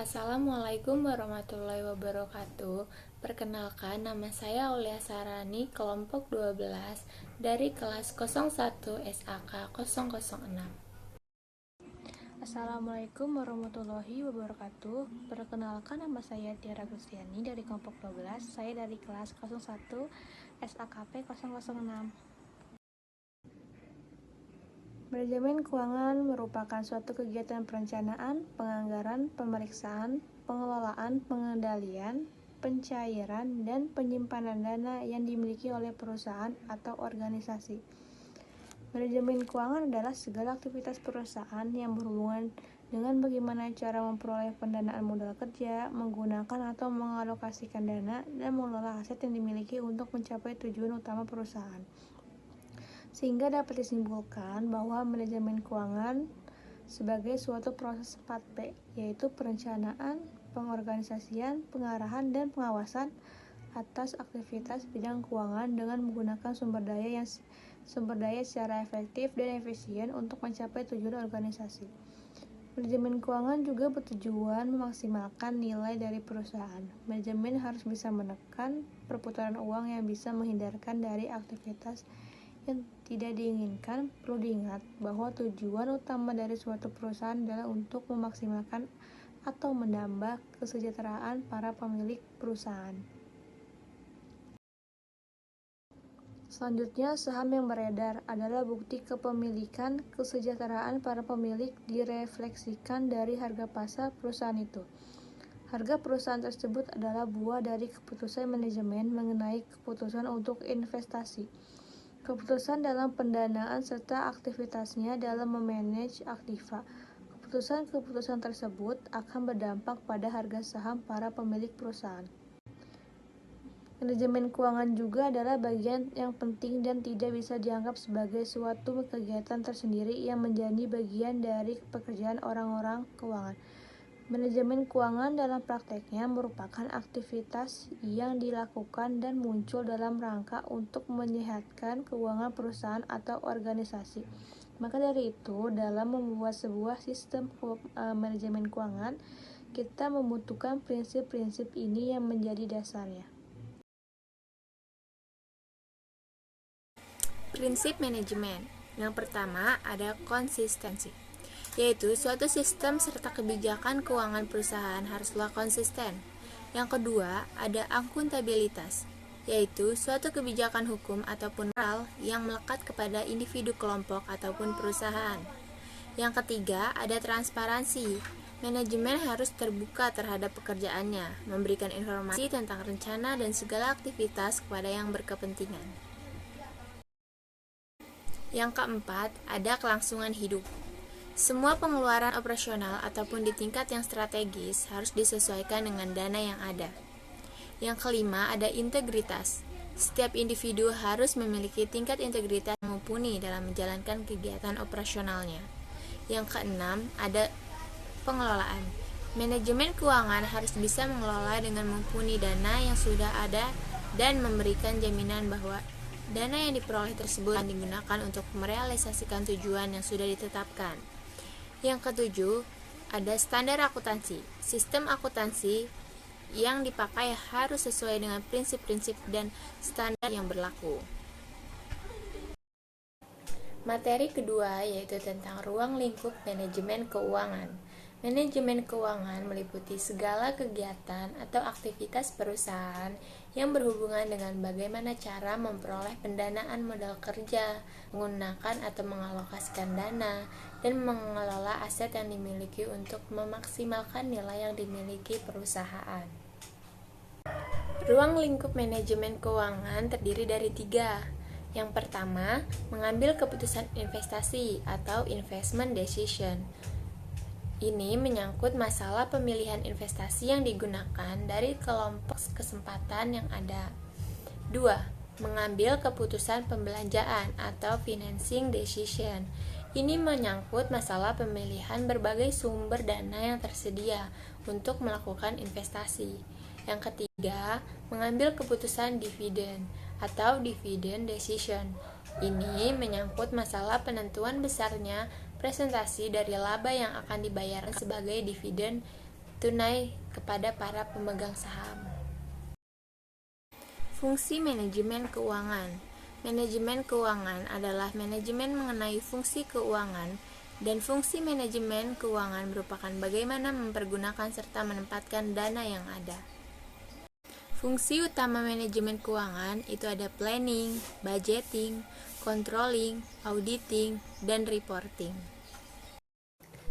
Assalamualaikum warahmatullahi wabarakatuh. Perkenalkan, nama saya Aulia Sarani, kelompok 12 dari kelas 01 SAK 006. Assalamualaikum warahmatullahi wabarakatuh. Perkenalkan, nama saya Tiara Gustiani dari kelompok 12. Saya dari kelas 01 SAKP 006. Manajemen keuangan merupakan suatu kegiatan perencanaan, penganggaran, pemeriksaan, pengelolaan, pengendalian, pencairan, dan penyimpanan dana yang dimiliki oleh perusahaan atau organisasi. Manajemen keuangan adalah segala aktivitas perusahaan yang berhubungan dengan bagaimana cara memperoleh pendanaan modal kerja, menggunakan atau mengalokasikan dana, dan mengelola aset yang dimiliki untuk mencapai tujuan utama perusahaan. Sehingga dapat disimpulkan bahwa manajemen keuangan sebagai suatu proses 4P, yaitu perencanaan, pengorganisasian, pengarahan, dan pengawasan atas aktivitas bidang keuangan dengan menggunakan sumber daya secara efektif dan efisien untuk mencapai tujuan organisasi. Manajemen keuangan juga bertujuan memaksimalkan nilai dari perusahaan. Manajemen harus bisa menekan perputaran uang yang bisa menghindarkan dari aktivitas yang tidak diinginkan. Perlu diingat bahwa tujuan utama dari suatu perusahaan adalah untuk memaksimalkan atau menambah kesejahteraan para pemilik perusahaan. Selanjutnya, saham yang beredar adalah bukti kepemilikan. Kesejahteraan para pemilik direfleksikan dari harga pasar perusahaan itu. Harga perusahaan tersebut adalah buah dari keputusan manajemen mengenai keputusan untuk investasi, keputusan dalam pendanaan, serta aktivitasnya dalam memanage aktiva. Keputusan-keputusan tersebut akan berdampak pada harga saham para pemilik perusahaan. Manajemen keuangan juga adalah bagian yang penting dan tidak bisa dianggap sebagai suatu kegiatan tersendiri yang menjadi bagian dari pekerjaan orang-orang keuangan. Manajemen keuangan dalam prakteknya merupakan aktivitas yang dilakukan dan muncul dalam rangka untuk menyehatkan keuangan perusahaan atau organisasi. Maka dari itu, dalam membuat sebuah sistem manajemen keuangan, kita membutuhkan prinsip-prinsip ini yang menjadi dasarnya. Prinsip manajemen. Yang pertama ada konsistensi, yaitu suatu sistem serta kebijakan keuangan perusahaan haruslah konsisten. Yang kedua ada akuntabilitas, yaitu suatu kebijakan hukum ataupun moral yang melekat kepada individu, kelompok, ataupun perusahaan. Yang ketiga ada transparansi. Manajemen harus terbuka terhadap pekerjaannya, memberikan informasi tentang rencana dan segala aktivitas kepada yang berkepentingan. Yang keempat, ada kelangsungan hidup. Semua pengeluaran operasional ataupun di tingkat yang strategis harus disesuaikan dengan dana yang ada. Yang kelima, ada integritas. Setiap individu harus memiliki tingkat integritas yang mumpuni dalam menjalankan kegiatan operasionalnya. Yang keenam, ada pengelolaan. Manajemen keuangan harus bisa mengelola dengan mumpuni dana yang sudah ada dan memberikan jaminan bahwa dana yang diperoleh tersebut akan digunakan untuk merealisasikan tujuan yang sudah ditetapkan. Yang ketujuh, ada standar akuntansi. Sistem akuntansi yang dipakai harus sesuai dengan prinsip-prinsip dan standar yang berlaku. Materi kedua yaitu tentang ruang lingkup manajemen keuangan. Manajemen keuangan meliputi segala kegiatan atau aktivitas perusahaan yang berhubungan dengan bagaimana cara memperoleh pendanaan modal kerja, menggunakan atau mengalokasikan dana, dan mengelola aset yang dimiliki untuk memaksimalkan nilai yang dimiliki perusahaan. Ruang lingkup manajemen keuangan terdiri dari 3. Yang pertama, mengambil keputusan investasi atau investment decision. Ini menyangkut masalah pemilihan investasi yang digunakan dari kelompok kesempatan yang ada. 2. Mengambil keputusan pembelanjaan atau financing decision. Ini menyangkut masalah pemilihan berbagai sumber dana yang tersedia untuk melakukan investasi. Yang ketiga, mengambil keputusan dividen atau dividend decision. Ini menyangkut masalah penentuan besarnya presentasi dari laba yang akan dibayarkan sebagai dividen tunai kepada para pemegang saham. Fungsi manajemen keuangan. Manajemen keuangan adalah manajemen mengenai fungsi keuangan, dan fungsi manajemen keuangan merupakan bagaimana mempergunakan serta menempatkan dana yang ada. Fungsi utama manajemen keuangan itu ada planning, budgeting, controlling, auditing, dan reporting.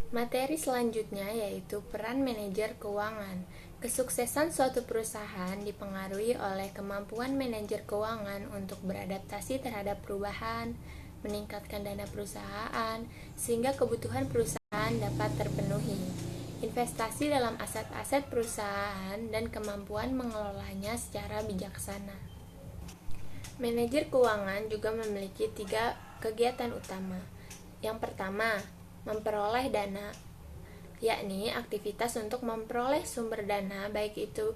Materi selanjutnya yaitu peran manajer keuangan. Kesuksesan suatu perusahaan dipengaruhi oleh kemampuan manajer keuangan untuk beradaptasi terhadap perubahan, meningkatkan dana perusahaan, sehingga kebutuhan perusahaan dapat terpenuhi. Investasi dalam aset-aset perusahaan dan kemampuan mengelolanya secara bijaksana. Manajer keuangan juga memiliki 3 kegiatan utama. Yang pertama, memperoleh dana, yakni aktivitas untuk memperoleh sumber dana, baik itu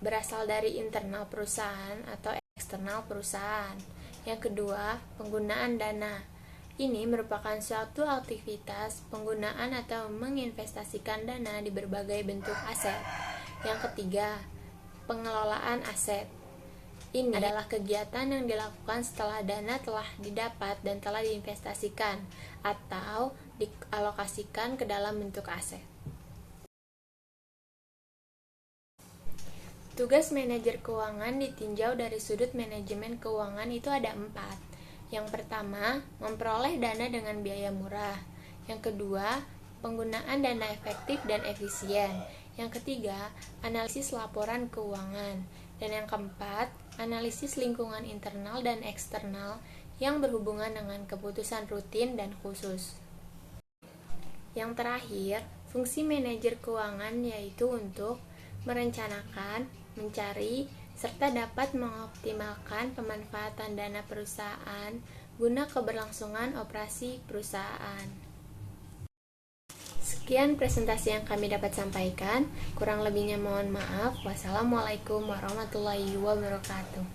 berasal dari internal perusahaan atau eksternal perusahaan. Yang kedua, penggunaan dana. Ini merupakan suatu aktivitas penggunaan atau menginvestasikan dana di berbagai bentuk aset. Yang ketiga, pengelolaan aset. Ini adalah kegiatan yang dilakukan setelah dana telah didapat dan telah diinvestasikan atau dialokasikan ke dalam bentuk aset. Tugas manajer keuangan ditinjau dari sudut manajemen keuangan itu ada 4. Yang pertama, memperoleh dana dengan biaya murah. Yang kedua, penggunaan dana efektif dan efisien. Yang ketiga, analisis laporan keuangan. Dan yang keempat, analisis lingkungan internal dan eksternal yang berhubungan dengan keputusan rutin dan khusus. Yang terakhir, fungsi manajer keuangan yaitu untuk merencanakan, mencari, serta dapat mengoptimalkan pemanfaatan dana perusahaan guna keberlangsungan operasi perusahaan. Sekian presentasi yang kami dapat sampaikan. Kurang lebihnya mohon maaf. Wassalamualaikum warahmatullahi wabarakatuh.